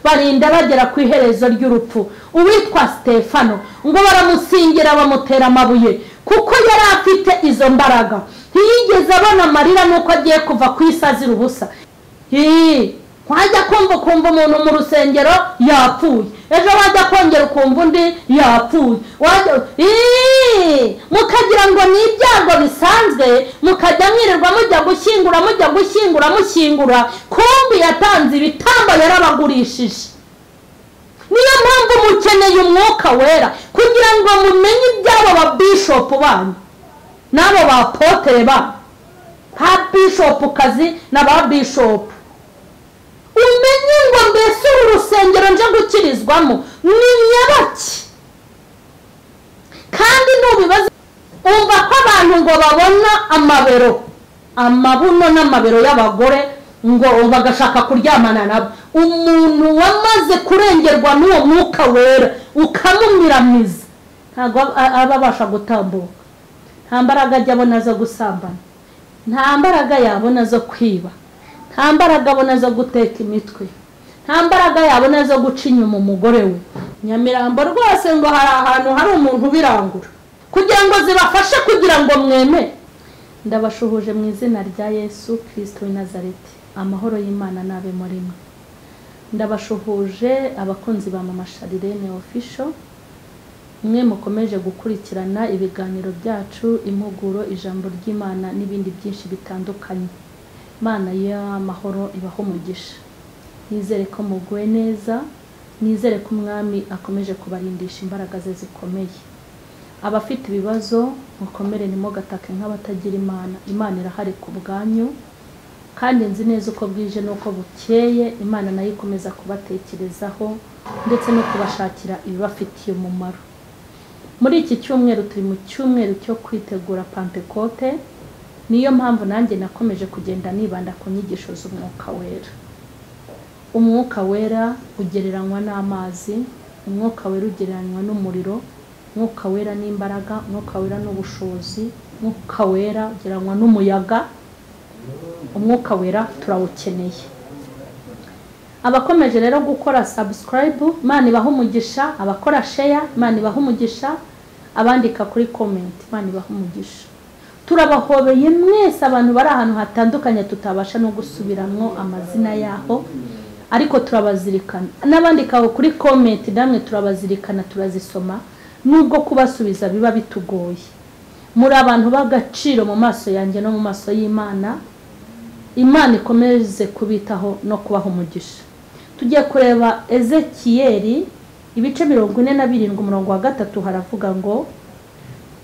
barinda bagera ku iherezo ry'urupfu. Uwitwa Stefano ngo baramusingira bamutera amabuye kuko yari afite izo mbaraga. Ntiyigeze abona amarira nuko agiye kuva ku isi azira ubusa. Wajya kumva umuntu mu rusengero yapfuye, ejo wajya kongera ukumva undi yapfuye, mukagira ngo ni ibyago bisanzwe, mukajya mwirirwa mujya gushyingura, kumbi yatanze ibitambo yarabagurishije. Niyo mpamvu mukeneye umwuka wera kugira ngo mumenye ibyabo ba bishop banyu n'abo ba apotre banyu, ha bishop kazi na ba bishop. Umenye ngo mbese urusengero nje gukirizwamo ni nyabaki. Kandi nubibaza umva ko abantu ngo babona amabuno n'amabero y'abagore ngo bagashaka kuryamana nabo. Umuntu wamaze kurengerwa n'uwo mwuka wera ukamumiramiza ntago ababasha gutambuka. Nta mbaraga ajya abona zo gusambana, nta mbaraga yabona zo kwiba, nta mbaraga abona zo guteka imitwe, nta mbaraga yabona zo guca inyuma umugore we. Nyamirambo rwose ngo hari ahantu hari umuntu birangura kugira ngo zibafashe kugira ngo mweme. Ndabashuhuje mu izina rya Yesu Kristo w'i Nazareti. Amahoro y'Imana nabe muri mwe. Ndabashuhuje abakunzi ba Mama Sharirene Official, mwe mukomeje gukurikirana ibiganiro byacu, impuguro, ijambo ry'Imana n'ibindi byinshi bitandukanye. Mana y'amahoro ibaho umugisha. Nizere ko muguwe neza, nizere ko umwami akomeje kubarindisha imbaraga ze zikomeye. Abafite ibibazo mukomere ntimugatake nk'abatagira Imana. Imana irahari ku bwanyu, kandi nzi neza uko bwije nuko bukeye Imana nayo ikomeza kubatekerezaho ndetse no kubashakira ibibafitiye umumaro. Muri iki cyumweru turi mu cyumweru cyo kwitegura Pentecote. Niyo mpamvu nanjye nakomeje kugenda nibanda ku nyigisho z'umwuka wera. Umwuka wera ugereranywa n'amazi, umwuka wera ugereranywa n'umuriro, umwuka wera n'imbaraga, umwuka wera n'ubushobozi, umwuka wera ugereranywa n'umuyaga. Umwuka wera turawukeneye. Abakomeje rero gukora subscribe, Imana ibaha umugisha. Abakora share, Imana ibaha umugisha. Abandika kuri comment, Imana ibaha umugisha. Turabahobeye mwese abantu bari ahantu hatandukanye tutabasha no gusubiramwo amazina yaho, ariko turabazirikana. N'abandika kuri comment namwe turabazirikana, turazisoma nubwo kubasubiza biba bitugoye. Muri abantu bagaciro mu maso yanjye no mu maso y'Imana. Imana ikomeze kubitaho no kubaho umugisha. Tugiye kureba Ezekiyeli ibice 47 umurongo wa 3 haravuga ngo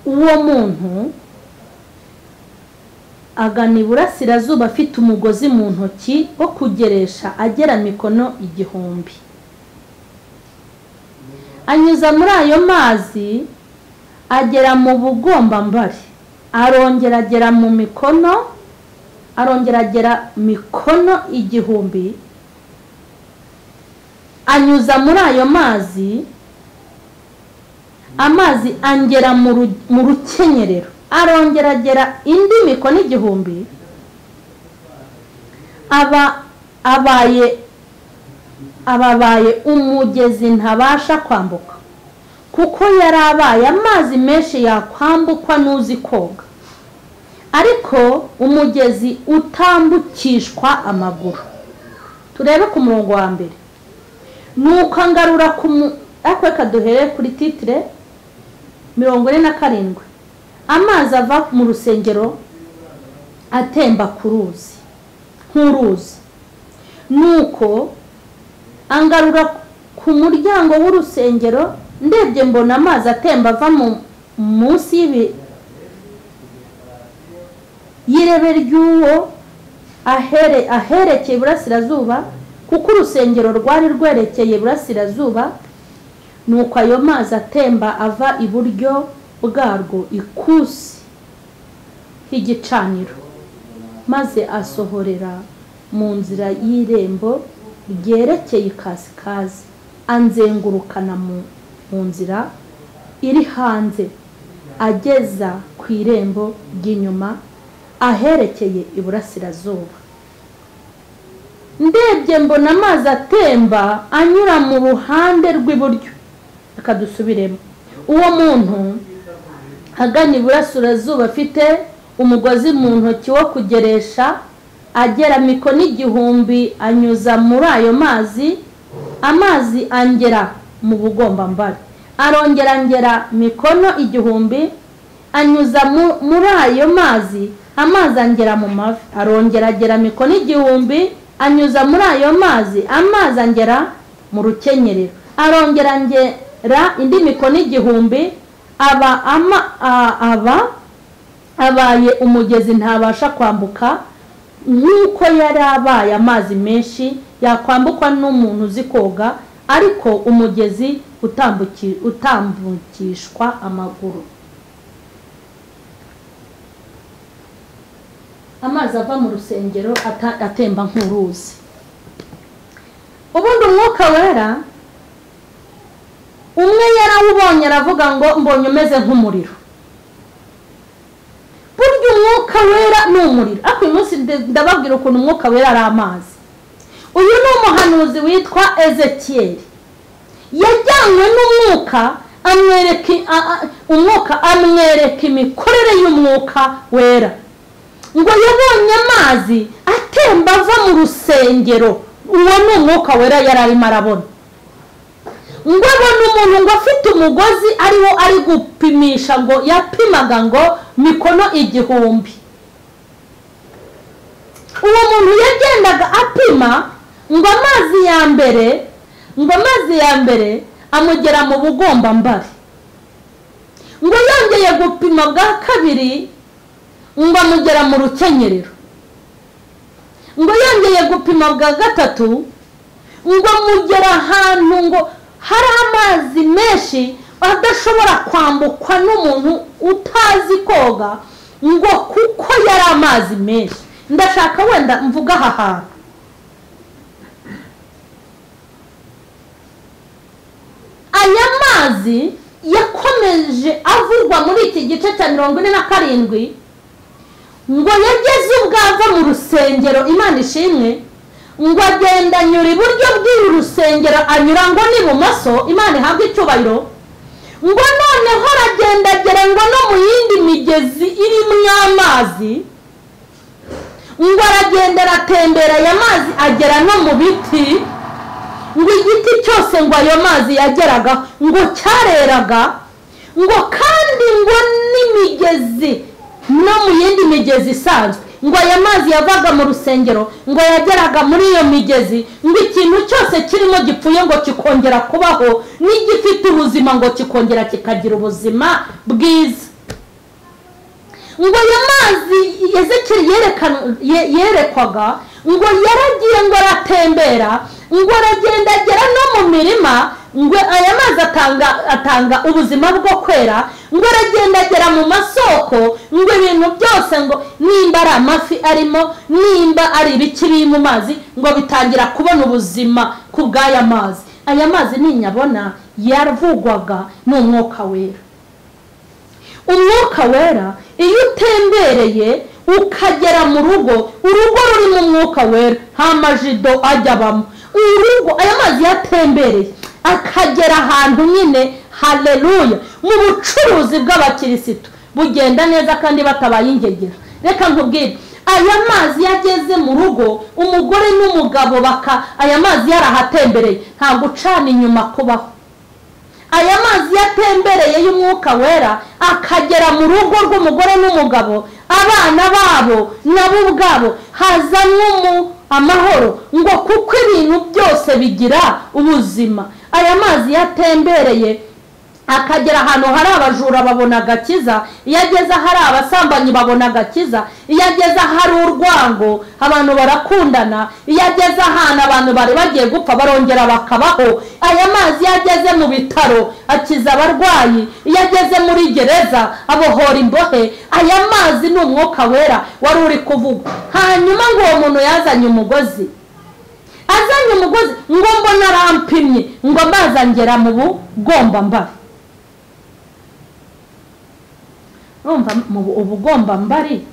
uwo muntu agana iburasirazuba afite umugozi mu ntoki wo kugeresha agera mikono 1000. Anyuza muri ayo mazi agera mu bugombambari, arongera agera mu mikono, arongera agera mikono 1000. Anyuza muri ayo mazi, amazi angera mu rukenyerero, arongera agera indi mikono 1000. ababaye umugezi ntabasha kwambuka, kuko yarabaye amazi menshi yakwambukwa n'uzi koga, ariko umugezi utambukishwa amaguru. Turebe ku murongo wa mbere. Nuko ngarura akweka duhere kuri titre 47. Amazi ava mu rusengero atemba ku ruzi nk'uruzi. Nuko angarura ku muryango w'urusengero, ndebye mbona amazi atemba ava munsi y'irebe ry'uwo aherekeye iburasirazuba, kuko urusengero rwari rwerekeye iburasirazuba. Nuko ayo mazi atemba ava iburyo bwarwo ikusi h'igicaniro, maze asohorera mu nzira y'irembo ryerekeye ikasikazi, anzengurukana mu nzira iri hanze, ageza ku irembo ry'inyuma aherekeye iburasirazuba. ndebye mbona amazi atemba anyura mu ruhande rw'iburyo. Akadusubiremo. Uwo muntu agana iburasirazuba afite umugozi mu ntoki wo kugeresha, agera mikono 1000 anyuza muri ayo mazi, amazi angera mu bugombambari. Arongera angera mikono 1000 anyuza muri ayo mazi, amazi angera mu mavi. Arongera agera mikono 1000 anyuza muri ayo mazi, amazi angera mu rukenyerero. Arongera angera indi mikono 1000, abaye umugezi ntabasha kwambuka, nk'uko yari abaye amazi menshi yakwambukwa n'umuntu uzi koga, ariko umugezi utambukishwa amaguru. Amazi ava mu rusengero atemba nk'uruzi. Ubundi umwuka wera umwe yarawubonye aravuga ngo mbonye umeze nk'umuriro. Burya umwuka wera ni umuriro. Ariko uyu munsi ndababwira ukuntu umwuka wera ari amazi. Uyu ni umuhanuzi witwa Ezekiyeli. Yajyanywe n'umwuka amwereka imikorere y'umwuka wera. Ngo yabonye amazi atemba ava mu rusengero. Uwo ni umwuka wera yari arimo arabona. Ngo abona umuntu ngo afite umugozi ariwo ari gupimisha, ngo yapimaga ngo mikono 1000. Uwo muntu yagendaga apima ngo amazi ya mbere amugera mu bugombambari. Ngo yongeye gupima bwa kabiri ngo amugera mu rukenyerero. Ngo yongeye gupima bwa gatatu ngo amugera ahantu ngo hari amazi menshi adashobora kwambukwa n'umuntu utazi koga, ngo kuko yari amazi menshi. Ndashaka wenda mvuga aha hantu. Aya mazi yakomeje avugwa muri iki gice cya 47, ngo yageze ubwava mu rusengero, Imana ishimwe, ngo agenda anyura iburyo bw'uru rusengero, anyura ngo n'ibumoso, Imana ihabwe icyubahiro. Ngo noneho aragenda agera ngo no mu yindi migezi irimo amazi. Ngo aragenda aratembera aya mazi agera no mu biti. Ngo igiti cyose ngo ayo mazi yageraga ngo cyareraga. Ngo kandi ngo n'imigezi no mu yindi migezi isanzwe, ngo aya mazi yavaga mu rusengero ngo yageraga muri iyo migezi, ngo ikintu cyose kirimo gipfuye ngo kikongera kubaho, n'igifite ubuzima ngo kikongera kikagira ubuzima bwiza. Ngo aya mazi Ezekiyeli yerekwaga ngo yaragiye ngo aratembera, ngo aragenda agera no mu mirima, ngo aya mazi atanga ubuzima bwo kwera. Ngo aragenda agera mu masoko, ngo ibintu byose ngo nimba ari amafi arimo, nimba ari ibikiri mu mazi, ngo bitangira kubona ubuzima ku bw'aya mazi. Aya mazi ninyabona yaravugwaga n'umwuka wera. Umwuka wera iyo utembereye ukagera mu rugo, urugo rurimo umwuka wera nta majido ajya abamo. Urugo aya mazi yatembereye akagera ahantu nyine, haleluya, mu bucuruzi bw'abakirisitu bugenda neza kandi batabaye ingegera. Reka nkubwire, aya mazi yageze mu rugo, umugore n'umugabo aya mazi yarahatembereye, nta gucana inyuma kubaho. Aya mazi yatembereye y'umwuka wera akagera mu rugo rw'umugore n'umugabo, abana babo nabo ubwabo hazanwamo amahoro, ngo kuko ibintu byose bigira ubuzima. Aya mazi yatembereye akagera ahantu hari abajura babona agakiza, iyo ageze hari abasambanyi babona agakiza, iyo ageze hari urwango abantu barakundana, iyo ageze ahantu abantu bari bagiye gupfa barongera bakabaho. Aya mazi yageze mu bitaro akiza abarwayi, iyo ageze muri gereza abohora imbohe. Aya mazi ni umwuka wera wari uri kuvugwa. Hanyuma ngo uwo muntu yazanye umugozi, ngo mbona arampimye, ngo amazi angera mu bugombambari. Urumva ubugombambari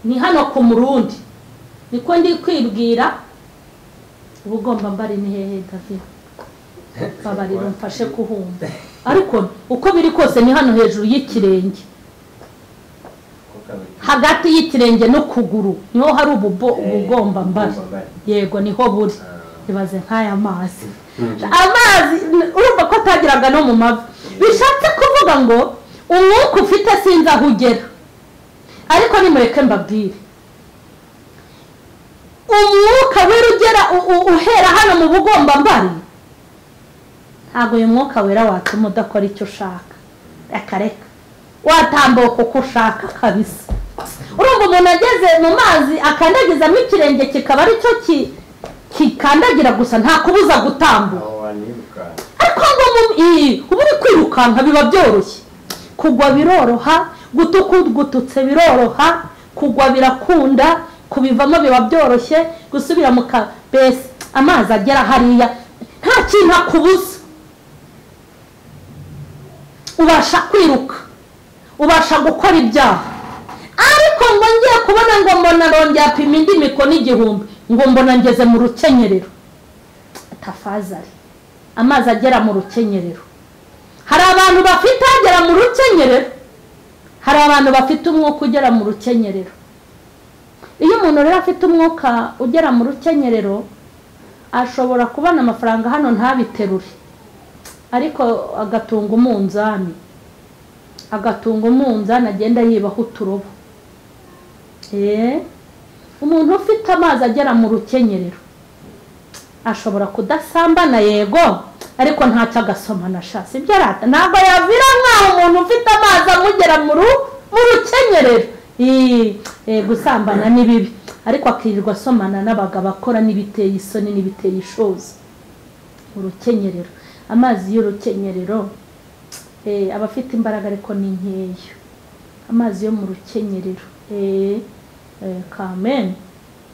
ni hano ku Murundi. niko ndi kwibwira ubugomba mbari ni hehe David babariro mfashe kuhumba ariko uko biri kose ni hano hejuru y'ikirenge hagati y'ikirenge no kuguru niho hari ubugomba mbari yego niho buri ibaze nk'aya amazi urumva ko atagiraga no mu mavi bishatse kuvuga ngo umwuka ufite sinzi aho ugera ariko nimureke mbabwire umwuka wera ugera uhera hano mu bugomba mbari ntabwo uyu mwuka wera watuma udakora icyo ushaka reka watambuka uko ushaka kabisa urumva umuntu ageze mu mazi akandagizamo ikirenge kikaba ari cyo kikandagira gusa nta kubuza gutambuka ariko ngo uba uri kwirukanka biba byoroshye kugwa biroroha gututse biroroha kugwa birakunda kubivamo biba byoroshye gusubira mu kabese amazi agera hariya nta kintu akubuza ubasha kwiruka ubasha gukora ibyaha ariko ngo ngiye kubona ngo mbona rongera apima indi mikono 1000 ngo mbona ngeze mu rukenyerero tafazari amazi agera mu rukenyerero hari abantu bafite agera mu rukenyerero hari abantu bafite umwuka ugera mu rukenyerero iyo umuntu rero afite umwuka ugera mu rukenyerero ashobora kubona amafaranga hano ntabiterure ariko agatunga umunzani agenda yibaho uturobo umuntu ufite amazi agera mu rukenyerero ashobora kudasambana yego ariko ntacyo agasomana shasi ibyo arata ntabwo yavira nk'aho umuntu ufite amazi amugera mu rukenyerero gusambana ni bibi ariko akirirwa asomana n'abagabo akora n'ibiteye isoni n'ibiteye ishozi urukenyerero amazi y'urukenyerero aba afite imbaraga ariko ni nkeya amazi yo mu rukenyerero kamen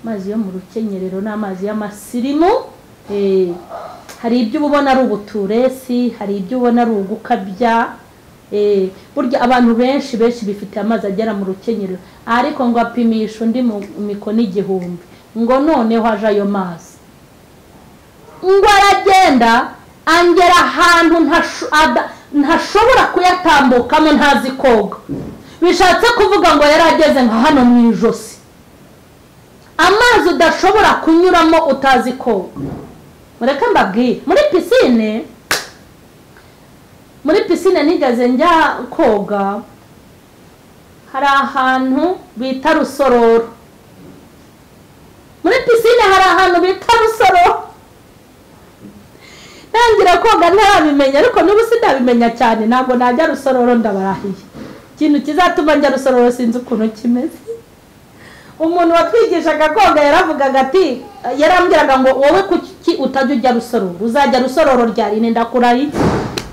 amazi yo mu rukenyerero n'amazi y'amasirimu hari ibyo ubona ari ubuturesi hari ibyo ubona ari ugukabya burya abantu benshi bifite amazi agera mu rukenyerero ariko ngo apimisha undi mu mikono 1000 ngo noneho aje ayo mazi ngo aragenda angera ahantu ntashobora kuyatambukamo ntazi koga bishatse kuvuga ngo yarageze nka hano mu ijosi amazi udashobora kunyuramo utazi koga mureke mbabwire muri pisine nigeze njya koga hari ahantu bita Rusororo muri pisine hari ahantu bita Rusororo ntangira koga ntabimenya ariko n'ubu sindabimenya cyane ntabwo najya Rusororo ndabarahiye ikintu kizatuma njya Rusororo sinzi ukuntu kimeze umuntu watwigishaga koga yaravugaga ati yarambwiraga ngo wowe kuki utajya ujya Rusororo uzajya Rusororo ryari ndakurahi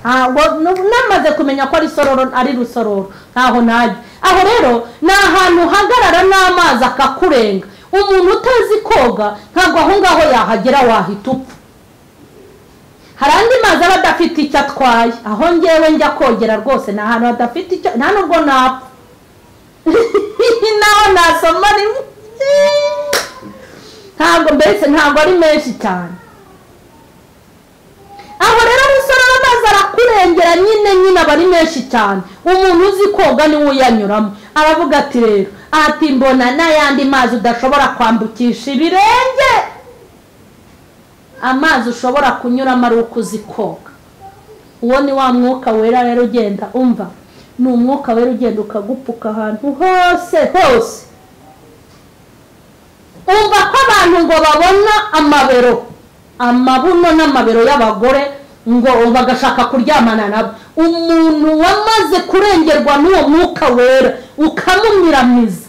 ntabwo namaze kumenya ko ari Rusororo ntaho najya aho rero ni ahantu hagarara n'amazi akakurenga umuntu utazi koga ntabwo aho ngaho yahagera wahita upfa hari andi mazi aba adafite icyo atwaye aho ngewe njya kogera rwose ni ahantu hadafite icyo nta nubwo napfa naho nasoma rimwe ntabwo ari menshi cyane aho rero Rusororo amazi arakurengera nyine aba ari menshi cyane umuntu uzi koga niwe uyanyuramo aravuga ati rero ati mbona n'ayandi mazi udashobora kwambukisha ibirenge amazi ushobora kunyuramo ari uko uzi koga uwo ni wa mwuka wera rero ugenda umva ni umwuka wera ugenda ukagupfuka ahantu hose umva ko abantu ngo babona amabuno n'amabero y'abagore ngo bagashaka kuryamana nabo umuntu wamaze kurengerwa n'uwo mwuka wera ukamumiramiza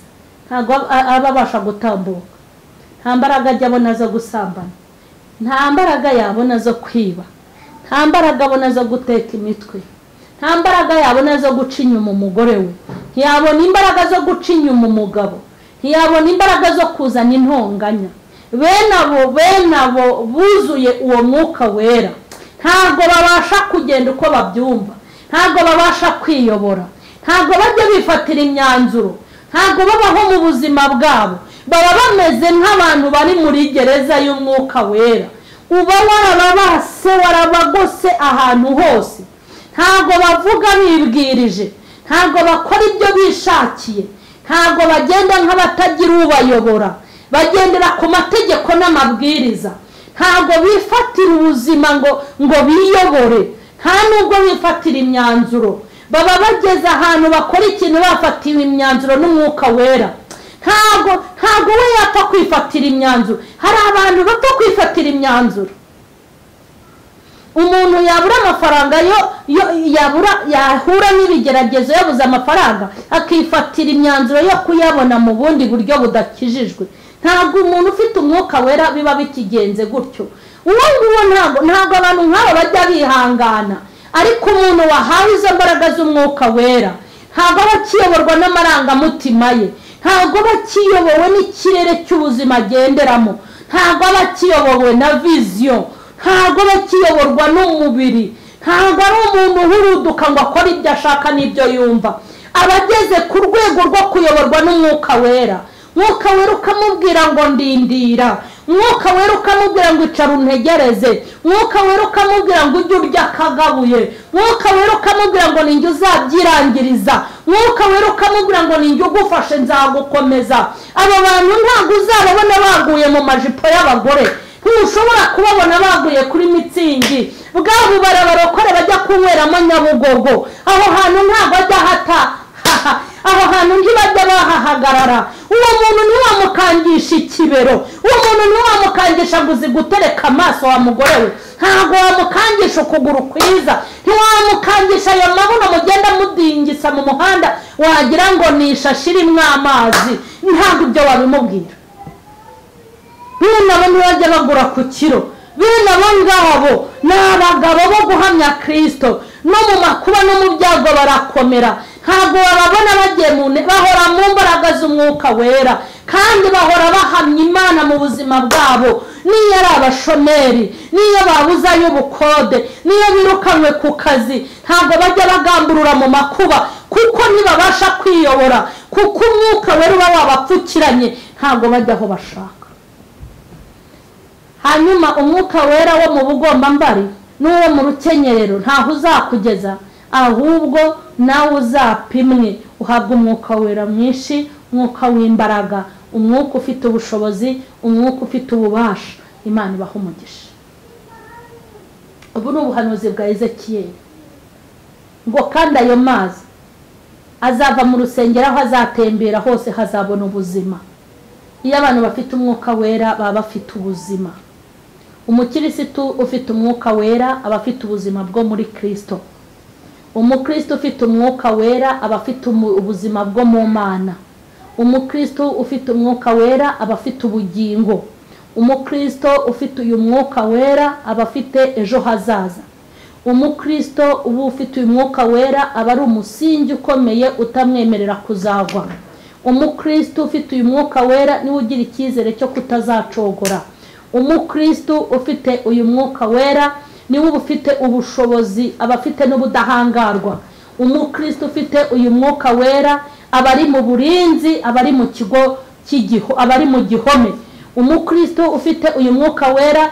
ntabwo aba abasha gutambuka nta mbaraga ajya abona zo gusambana nta mbaraga yabona zo kwiba nta mbaraga abona zo guteka imitwe nta mbaraga yabona zo guca inyuma umugore we ntiyabona imbaraga zo guca inyuma umugabo ntiyabona imbaraga zo kuzana intonganya bene abo buzuye uwo mwuka wera ntabwo babasha kugenda uko babyumva ntabwo babasha kwiyobora ntabwo bajya bifatira imyanzuro ntabwo babaho mu buzima bwabo baba bameze nk'abantu bari muri gereza y'umwuka wera. Uba warababase warabagose ahantu hose, ntago bavuga bibwirije, ntago bakora ibyo bishakiye, ntago bagenda nk'abatagira ubayobora, bagendera ku mategeko n'amabwiriza, ntago bifatira ubuzima ngo biyobore, nta nubwo bifatira imyanzuro. Baba bageze ahantu bakora ikintu bafatiwe imyanzuro n'umwuka wera. Ntago we yapfa kwifatira imyanzuro. Hari abantu bapfa kwifatira imyanzuro. Umuntu yabura amafaranga yahura n'ibigeragezo yabuze amafaranga akifatira imyanzuro yo kuyabona mu bundi buryo budakijijwe. Ntabwo umuntu ufite umwuka wera biba bikigenze gutyo. Uwo ntabwo abantu nk'abo bajya bihangana. Ariko umuntu wahawe izo mbaraga z'umwuka wera ntabwo aba akiyoborwa n'amarangamutima ye, ntabwo aba akiyobowe n'ikirere cy'ubuzima agenderamo, ntabwo aba akiyobowe na viziyo, ntabwo aba akiyoborwa n'umubiri, ntabwo ari umuntu uhuruduka ngo akore ibyo ashaka n'ibyo yumva. Aba ageze ku rwego rwo kuyoborwa n'umwuka wera. Mwuka wera ukamubwira ngo ndindira, mwuka wera ukamubwira ngo icara untegereze, mwuka wera ukamubwira ngo ujye urya akagabuye, mwuka wera ukamubwira ngo ninjye uzabyirangiriza, mwuka wera ukamubwira ngo ninjye ugufashe nzagukomeza. Abo bantu ntabwo uzababona baguye mu majipo y'abagore, ntushobora kubabona baguye kuri mitsingi, bwabo barabarokore bajya kunyweramo Nyabugogo. Aho hantu ntabwo ajya aho hantu ntibajya bahahagarara. Uwo muntu ntiwamukangisha ikibero, uwo muntu ntiwamukangisha ngo uzi gutereka amaso wa mugore we, ntabwo wamukangisha ukuguru kwiza, ntiwamukangisha ayo mabuno mugenda mudingisa mu muhanda wagira ngo ni ishashi irimo amazi. Ntabwo ibyo wabimubwira. Bino nabo ntibajya bagura ku kiro. Bino abo ngabo ni abagabo bo guhamya Kristo, no mu makuba no mu byago barakomera. Ntabwo bababona bagiye bahora mu mbaraga z'umwuka wera, kandi bahora bahamya Imana mu buzima bwabo. Niyo ari abashomeri, niyo babuzayo ubukode, niyo birukanwe ku kazi, ntabwo bajya bagamburura mu makuba, kuko ntibabasha kwiyobora, kuko umwuka wera uba wabapfukiranye, ntabwo bajya aho bashaka. Hanyuma umwuka wera wo mu bugombambari n'uwo mu rukenyerero ntaho uzakugeza, ahubwo nawe uzapimwe uhabwa umwuka wera mwinshi, umwuka w'imbaraga, umwuka ufite ubushobozi, umwuka ufite ububasha. Imana ibaha umugisha. Ubu ni ubuhanuzi bwa Ezekiyeli ngo kandi ayo mazi azava mu rusengero, aho azatembera hose hazabona ubuzima. Iyo abantu bafite umwuka wera baba bafite ubuzima. Umukirisitu ufite umwuka wera aba afite ubuzima bwo muri Kristo. Umukristo ufite umwuka wera aba afite ubuzima bwo mu Mana. Umukristo ufite umwuka wera aba afite ubugingo. Umukristo ufite uyu mwuka wera aba afite ejo hazaza. Umukristo uba ufite uyu mwuka wera aba ari umusingi ukomeye utamwemerera kuzagwa. Umukristo ufite uyu mwuka wera niwe ugira icyizere cyo kutazacogora. Umukristo ufite uyu mwuka wera niwe ufite ubushobozi, aba afite n'ubudahangarwa. Umukristo ufite uyu mwuka wera aba ari mu burinzi, aba ari mu kigo aba ari mu gihome. Umukristo ufite uyu mwuka wera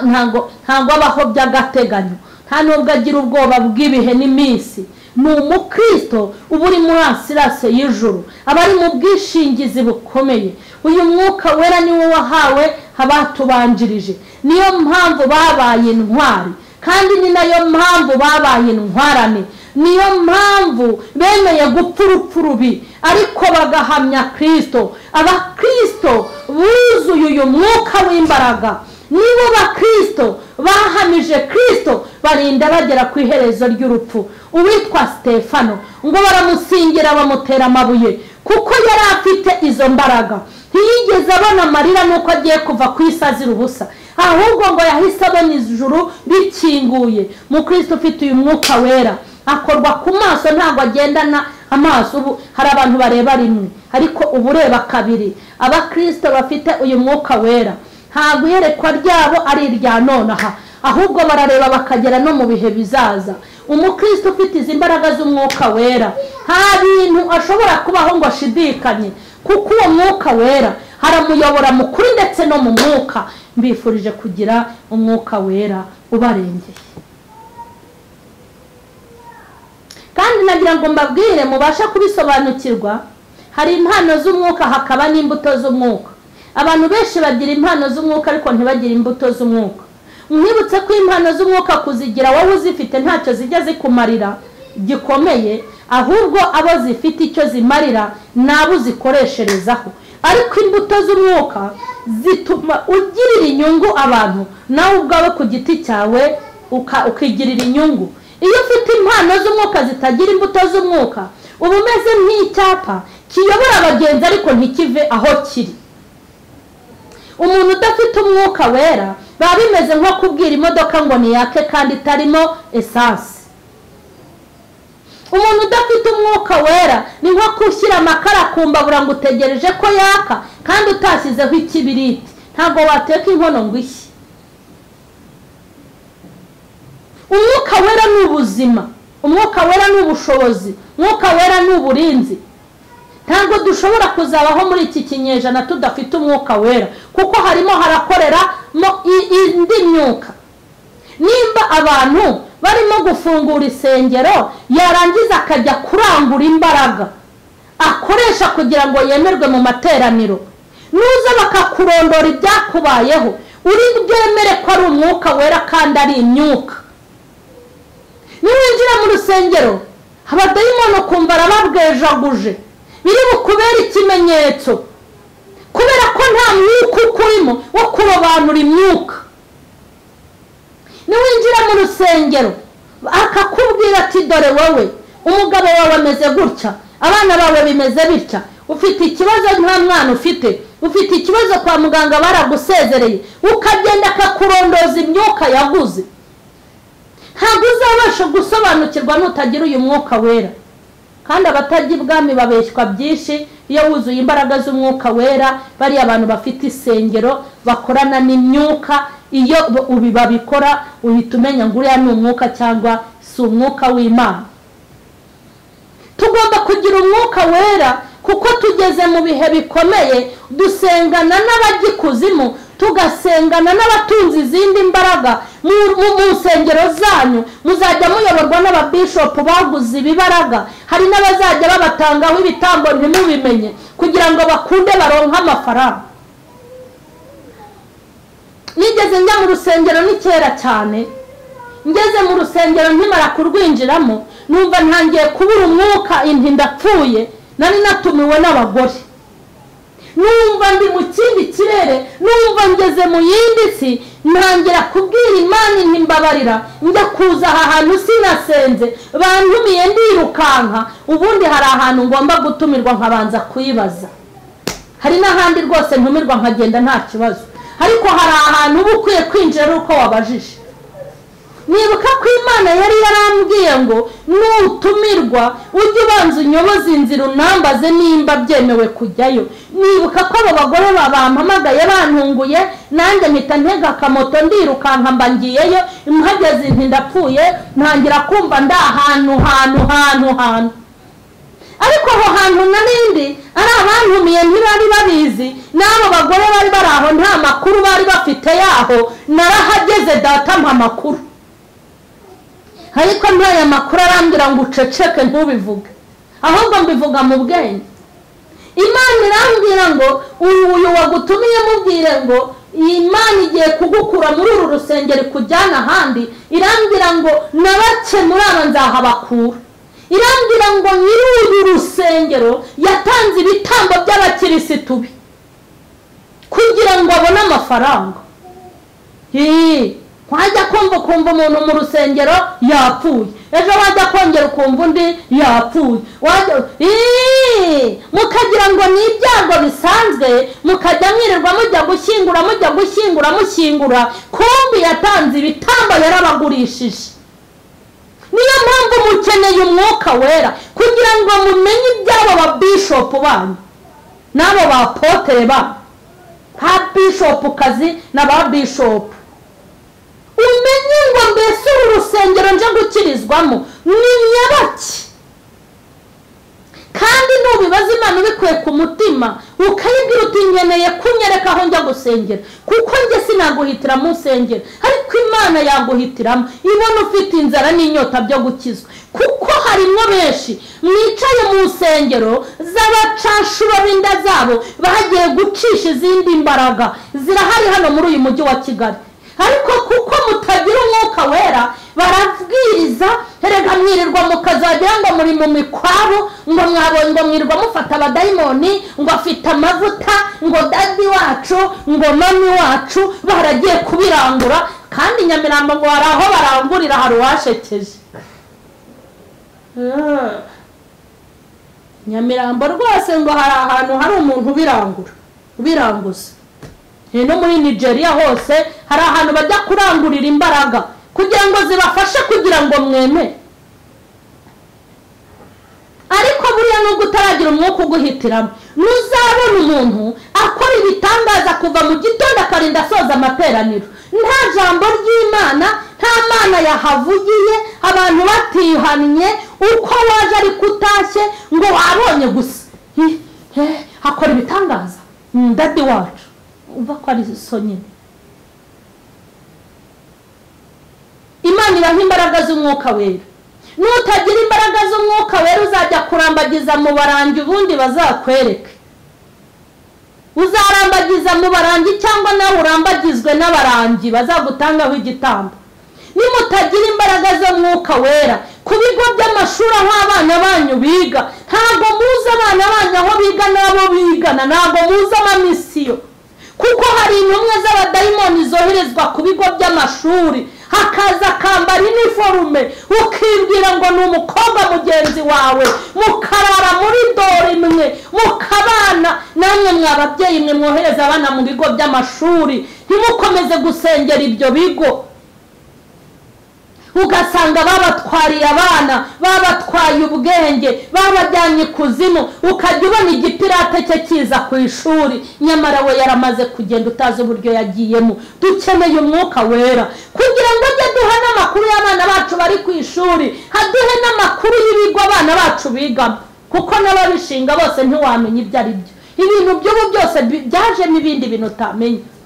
ntago abaho by'agateganyo, nta nubwo agira ubwoba bw'ibihe n'iminsi. Ni umukristo uba uri muri asirase y'ijuru, aba ari mu bwishingizi bukomeye. Uyu mwuka wera niwo wahawe abatubanjirije, niyo mpamvu babaye intwari, kandi ni nayo mpamvu babaye intwarane, niyo mpamvu bemeye gupfa urupfu rubi ariko bagahamya Kristo. Abakristo buzuye uyu mwuka w'imbaraga nibo bakristo bahamije Kristo barinda bagera ku iherezo ry'urupfu. Uwitwa Stefano ngo baramusingira bamutera amabuye kuko yari afite izo mbaraga, ntiyigeze abona amarira nuko agiye kuva ku isi azira ubusa, ahubwo ngo yahise abona ijuru rikinguye. Mu Kristo ufite uyu mwuka wera akorwa ku maso, ntabwo agendana amaso. Ubu hari abantu bareba rimwe ariko ubu ureba kabiri. Abakristo bafite uyu mwuka wera ntabwo iyerekwa ryabo ari irya nonaha, ahubwo barareba bakagera no mu bihe bizaza. Umukristo ufite izi mbaraga z'umwuka wera nta bintu ashobora kubaho ngo ashidikanye, kuko uwo mwuka wera haramuyobora mu kuri ndetse no mu mwuka. Mbifurije kugira umwuka wera ubarengeye. Kandi nagira ngo mbabwire mubashe kubisobanukirwa, hari impano z'umwuka hakaba n'imbuto z'umwuka. Abantu benshi bagira impano z'umwuka ariko ntibagire imbuto z'umwuka. Mwibutse ko impano z'umwuka kuzigira wowe uzifite ntacyo zijya zikumarira gikomeye, ahubwo abo zifite icyo zimarira nabo uzikoresherezaho. Ariko imbuto z'umwuka zituma ugirira inyungu abantu, nawe ubwawe ku giti cyawe ukigirira inyungu. Iyo ufite impano z'umwuka zitagira imbuto z'umwuka, uba umeze nk'icyapa kiyobora abagenzi ariko ntikive aho kiri. Umuntu udafite umwuka wera baba bimeze nko kubwira imodoka ngo niyake kandi itarimo esansi. Umuntu udafite umwuka wera ni nko gushyira amakara ku mbabura ngo utegereje ko yaka kandi utashyizeho ikibiriti. Ntabwo wateka inkono ngo ishye. Umwuka wera ni ubuzima, umwuka wera ni ubushobozi, umwuka wera ni uburinzi. Ntabwo dushobora kuzabaho muri iki kinyejana tudafite umwuka wera, kuko harimo harakoreramo indi myuka. Nimba abantu barimo gufungura isengero yarangiza akajya kurangura imbaraga akoresha kugira ngo yemerwe mu materaniro, nuza bakakurondora ibyakubayeho uri bwemere ko ari umwuka wera kandi ari imyuka. Niwinjira mu rusengero abadayimoni kumva arababwejaguje, biri bukubera ikimenyetso kubera ko nta mwuka ukurimo wo kurobanura imyuka. Niwinjira mu rusengero akakubwira ati dore wowe umugabo wawe ameze gutya, abana bawe bimeze bitya, ufite ikibazo nta mwana ufite ikibazo kwa muganga baragusezereye, ukagenda akakurondoza imyuka yaguze. Ntabwo uzabasha gusobanukirwa nutagira uyu mwuka wera. Kandi abatajya ibwami babeshywa byinshi. Iyo wuzuye imbaraga z'umwuka wera, bari abantu bafite isengero bakorana n'imyuka, iyo babikora uhita umenya ngo uriya ni umwuka cyangwa si umwuka w'Imana. Tugomba kugira umwuka wera kuko tugeze mu bihe bikomeye, dusengana n'abagikuzimu, tugasengana n'abatunzi izindi mbaraga. Mu nsengero zanyu muzajya muyoborwa n'ababishopu baguze ibibaraga. Hari n'abazajya babatangaho ibitambo ntimubimenye kugira ngo bakunde baronke amafaranga. Nigeze njya mu rusengero ni kera cyane, ngeze mu rusengero nkimara kurwinjiramo numva ntangiye kubura umwuka, inti ndapfuye. Nari natumiwe n'abagore, numva ndi mu kindi kirere, numva ngeze mu yindi si. Ntangira kubwira Imana nti mbabarira, njya kuza aha hantu sinasenze, bantumiye ndirukanka. Ubundi hari ahantu ngomba gutumirwa nkabanza kuyibaza. Hari n'ahandi rwose ntumirwa nkagenda nta kibazo, ariko hari ahantu uba ukwiye kwinjira uko wabajije. Nibuka ko Imana yari yarambwiye ngo nutumirwa ujye ubanza unyoboze inzira unambaze nimba byemewe kujyayo. Nibuka ko abo bagore babampamagaye bantunguye, nanjye mpita ntega akamoto ndirukanka mba ngiyeyo. Mpageze nti ndapfuye, ntangira kumva nda ahantu. Ariko aho hantu narindi ari abantumiye ntibari babizi, n'abo bagore bari bari aho nta makuru bari bafite yaho. Narahageze data mpa makuru, ariko ntaya makuru arambwira ngo uceceke ntubivuge, ahubwo mbivuga mu bwenge. Imana irambwira ngo uyu wagutumiye mubwire ngo Imana igiye kugukura muri uru rusengero kujyana ahandi. Irambwira ngo nabake muri aba nzahabakura. Irambwira ngo nyiri uru rusengero yatanze ibitambo by'abakirisitu be kugira ngo abone amafaranga. Wajya kumva umuntu mu rusengero yapfuye, ejo wajya kongera ukumva undi yapfuye. Mukagira ngo ni ibyago bisanzwe, mukajya mwirirwa mujya gushyingura, kumbi yatanze ibitambo yarabagurishije. Niyo mpamvu mukeneye umwuka wera kugira ngo mumenye ibyabo babishopu banyu n'abo bapotere banyu, ha bishopu kazi n'ababishopu. Umenye ngo mbese uru rusengero nje gukirizwamo ni nyabaki, kandi nubibaza Imana ubikuye ku mutima ukayibwira uti nkeneye kunyereka aho njya gusengera kuko njye sinaguhitira mu nsengero ariko Imana yaguhitiramo ibona ufite inzara n'inyota byo gukizwa kuko harimo benshi mwicaye mu nsengero z'abacashuro b'inda zabo bagiye gucisha izindi mbaraga zirahari hano muri uyu mujyi wa Kigali ariko kuko mutagira umwuka wera barabwiriza erega mwirirwa mukazagira ngo muri mu mikwabo ngo mwabonye ngo mwirirwa mufata abadayimoni ngo afite amavuta ngo dadi wacu ngo mami wacu baragiye kubirangura kandi Nyamirambo ngo hari aho barangurira hari uwashekeje Nyamirambo rwose ngo hari ahantu hari umuntu biranguza no muri Nigeria hose hari ahantu bajya kurangurira imbaraga kugira ngo zibafashe kugira ngo mweme ariko buriya nubwo utaragira umwuka uguhitiramo nuzabona umuntu akora ibitangaza kuva mu gitondo akarinda asoza amateraniro nta jambo ry'Imana nta Mana yahavugiye abantu batihannye uko waje ari kutashye ngo wabonye gusa akora ibitangaza dadi wacu umva ko ari so nyine Imana iraha imbaraga z'umwuka wera nutagira imbaraga z'umwuka wera uzajya kurambagiza mu barangi ubundi bazakwereke uzarambagiza mu barangi cyangwa nawe urambagizwe n'abarangi bazagutangaho igitambo nimutagira imbaraga z'umwuka wera ku bigo by'amashuri aho abana banyu biga ntabwo muzi abana banyu aho biga n'abo bigana ntabwo muzi amamisiyo kuko hari intumwa z'abadayimoni zoherezwa ku bigo by'amashuri hakaza kambara iniforume ukibwira ngo ni umukobwa mugenzi wawe mukarara muri dore imwe mukabana namwe mwababyeyi mwe mwohereza abana mu bigo by'amashuri ntimukomeze gusengera ibyo bigo ugasanga babatwariye abana babatwaye ubwenge babajyanye kuzimu ukajya ubona igipirate cye kiza ku ishuri nyamara we yaramaze kugenda utazi uburyo yagiyemo dukeneye umwuka wera kugira ngo ajye duha n'amakuru y'abana bacu bari ku ishuri haduhe n'amakuru y'ibigo abana bacu bigamo kuko n'ababishinga bose ntiwamenya ibyo ari byo ibintu by'ubu byose byaje n'ibindi bintu utamenya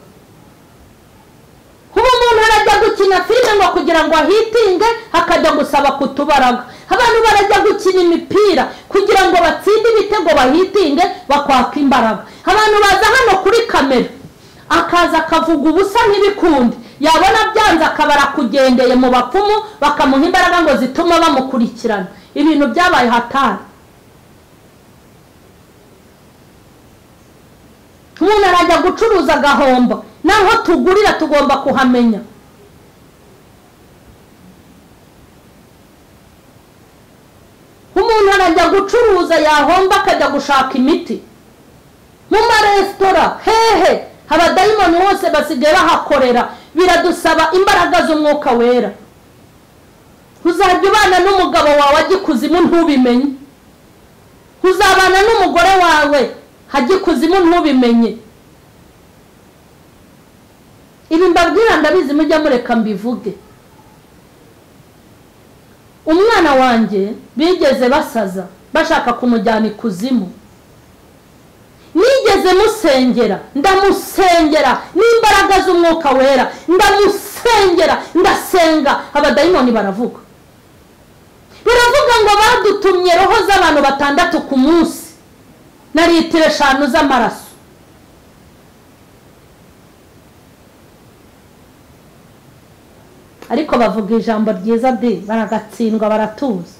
umuntu arajya gukina filime ngo kugira ngo ahitinge hakajya gusaba kutubaraga abantu barajya gukina imipira kugira ngo batsinde ibitego bahitinge bakwaka imbaraga abantu baza hano kuri kamera akaza akavuga ubusa ntibikundi yabona byanze akabara kugendeye mu bapfumu bakamuha imbaraga ngo zituma bamukurikirana ibintu byabaye hatari umuntu arajya gucuruza agahomba naho tugurira tugomba kuhamenya umuntu arajya gucuruza yahomba akajya gushaka imiti mu maresitora hehe abadayimoni bose basigaye bahakorera biradusaba imbaraga z'umwuka wera uzajya ubana n'umugabo wawe ajya ikuzimu ntubimenye uzabana n'umugore wawe hajya ikuzimu ntubimenye ibi mbabwira ndabizi mujya mureka mbivuge umwana wanjye bigeze basaza bashaka kumujyana ikuzimu nigeze musengera ndamusengera n'imbaraga z'umwuka wera ndamusengera ndasenga abadayimoni baravuga ngo badutumye roho z'abantu 6 ku munsi na litiro 5 z'amaraso ariko bavuga ijambo ryiza baragatsindwa baratuza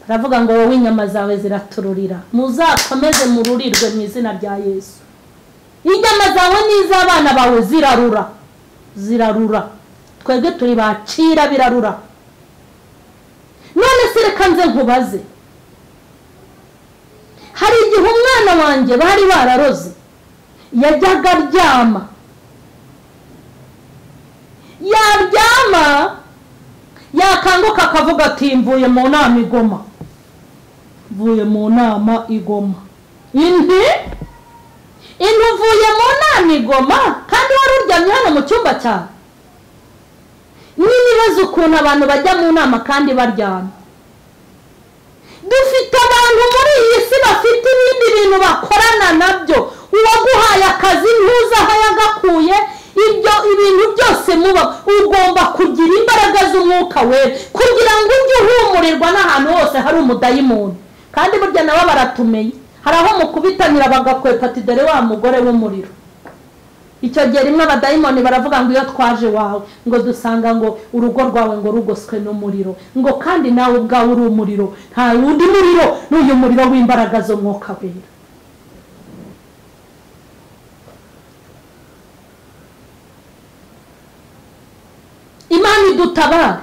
baravuga ngo wowe inyama zawe ziratururira muzakomeze mururirwe mu izina rya Yesu inyama zawe n'iz'abana bawe zirarura twebwe turi bacira birarura none se reka nze nkubaze hari igihe umwana wanjye bari bararoze yajyaga aryama yaryama yakanguka akavuga ati mvuye mu nama igoma mvuye mu nama igoma kandi wari uryamye hano mu cyumba cyawe nibaza ukuntu abantu bajya mu nama kandi baryamye dufite abantu muri iyi si bafite ibindi bintu bakorana nabyo. Uwaguhaye akazi ntuzi aho yagakuye. Ibyo ibintu byose muba ugomba kugira imbaraga z'umwuka wera kugira ngo ujye uhumurirwa n'ahantu hose hari umudayimoni. Kandi burya nabo baratumenye, hari aho mukubitanira bagakwepa ati dore wa mugore w'umuriro. Icyo gihe rimwe abadayimoni baravuga ngo iyo twaje wawe ngo dusanga ngo urugo rwawe ngo rugoswe n'umuriro, ngo kandi nawe ubwawe uri umuriro, nta wundi muriro n'uyu muriro w'imbaraga z'umwuka wera. Imana idutabare.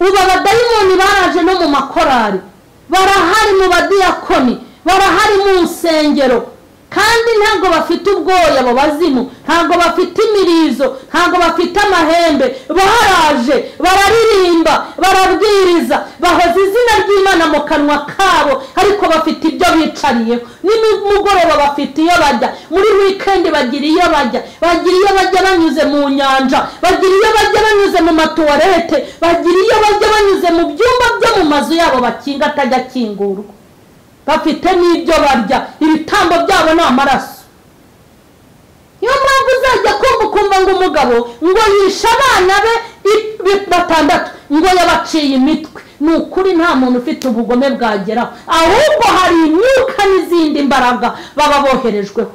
Ubu abadayimoni baraje no mu makorari, barahari mu badiyakoni, barahari mu nsengero, kandi ntabwo bafite ubwoya abo bazimu, ntabwo bafite imirizo, ntabwo bafite amahembe. Baraje bararirimba, barabwiriza, bahoza izina ry'Imana mu kanwa kabo, ariko bafite ibyo bicariyeho. Nimugoroba bafite iyo bajya, muri weekend bagira iyo bajya, bagira iyo bajya banyuze mu nyanja, bagira iyo bajya banyuze mu matuwarete, bagira iyo bajya banyuze mu byumba byo mu mazu yabo bakinga atajya kingurwa. Bafite n'ibyo barya, ibitambo byabo ni amaraso. Niyo mpamvu uzajya kumva ngo umugabo ngo yisha abana be 6 ngo yabaciye imitwe. Ni ukuri nta muntu ufite ubugome bwageraho, ahubwo hari imyuka n'izindi mbaraga baba boherejweho.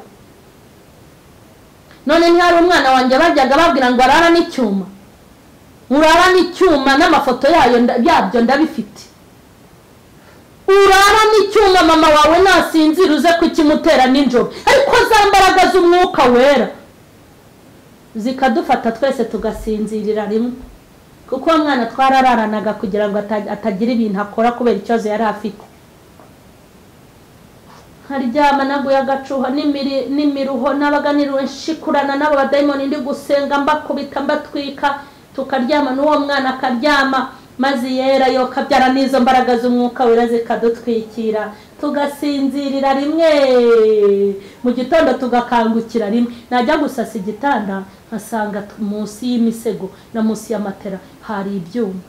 None ntihari umwana wanjye bajyaga babwira ngo arara n'icyuma, urara n'icyuma n'amafoto yabyo ndabifite. Urara n'icyuma mama wawe nasinzira uze kukimutera ninjoro, ariko za mbaraga z'umwuka wera zikadufata twese tugasinzirira rimwe. Kuko umwana twarararanaga kugira ngo atagira ibintu akora kubera ikibazo yari afite. Haryama naguye agacuha n'imiruho, nabaganiriwe nshikurana n'abo badayimoni ndi gusenga mbakubita mbatwika, tukaryama n'uwo mwana akaryama, maze yera yo kabyara n'izo mbaraga z'umwuka wera zikadutwikira, tugasinzirira rimwe, mu gitondo tugakangukira rimwe. Najya gusasa igitanda nkasanga munsi y'imisego na munsi y'amatera hari ibyuma.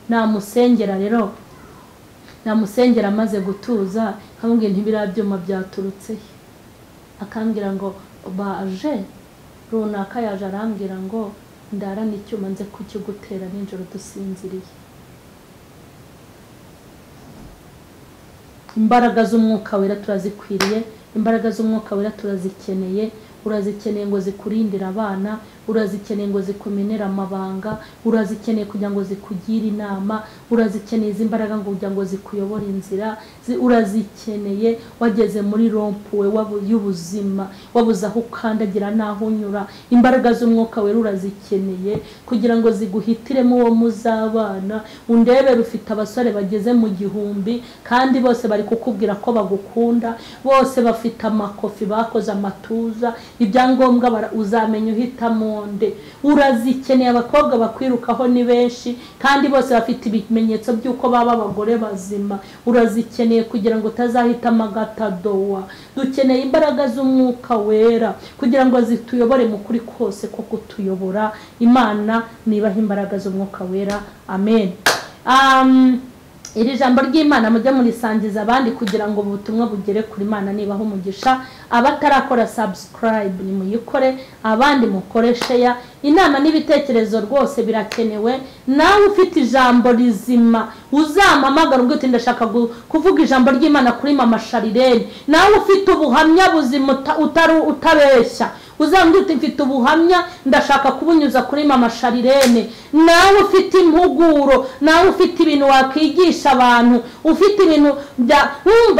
Namusengera rero, namusengera maze gutuza, nkambwira nti biriya byuma byaturutse he? Akambwira ngo baje runaka yaje arambwira ngo ndara n'icyuma nze kukigutera ninjoro dusinziriye. Imbaraga z'umwuka wera turazikwiriye, imbaraga z'umwuka wera turazikeneye. Urazikeneye ngo zikurindira abana, urazikeneye ngo zikumenera amabanga, urazikeneye kugira ngo zikugire inama, urazikeneye izi mbaraga ngo kugira ngo zikuyobore inzira, urazikeneye wageze muri rompuwe y'ubuzima, wabuze aho ukandagira n'aho unyura. Imbaraga z'umwuka wera urazikeneye kugira ngo ziguhitiremo uwo muzabana. Undebere ufite abasore bageze mu 1000 kandi bose bari kukubwira ko bagukunda, bose bafite amakofi bakoze amatuza, ibyangombwa uzamenya uhitamo nde. Urazikeneye abakobwa bakwirukaho ni benshi kandi bose bafite ibimenyetso by'uko baba abagore bazima. Urazikeneye kugira ngo utazahitamo agatadowa. Dukeneye imbaraga z'umwuka wera kugira ngo zituyobore mu kuri kose ko kutuyobora. Imana nibaha imbaraga z'umwuka wera. Amen. Iri jambo ry'Imana mujye murisangiza abandi kugira ngo ubutumwa bugere kuri Imana nibaho umugisha. Abatarakora subscribe ni muyikore, abandi mukore share. Inama n'ibitekerezo rwose birakenewe. Nawe ufite ijambo rizima uzampamagara ubwo ndashaka kuvuga ijambo ry'Imana kuri Mama Sharirene. Nawe ufite ubuhamya buzima utabeshya uzambwira uti mfite ubuhamya ndashaka kubunyuza kuri Mama Sharirene. Nawe ufite impuguro, nawe ufite ibintu wakwigisha abantu, ufite ibintu bya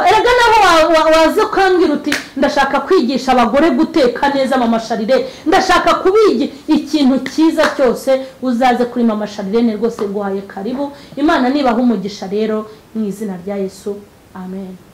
erega naho waza ukambwira uti ndashaka kwigisha abagore guteka neza Mama Sharirene, ndashaka kubigira ikintu cyiza cyose, uzaze kuri Mama Sharirene rwose nguhaye karibu. Imana nibaha umugisha rero mu izina rya Yesu. Amen.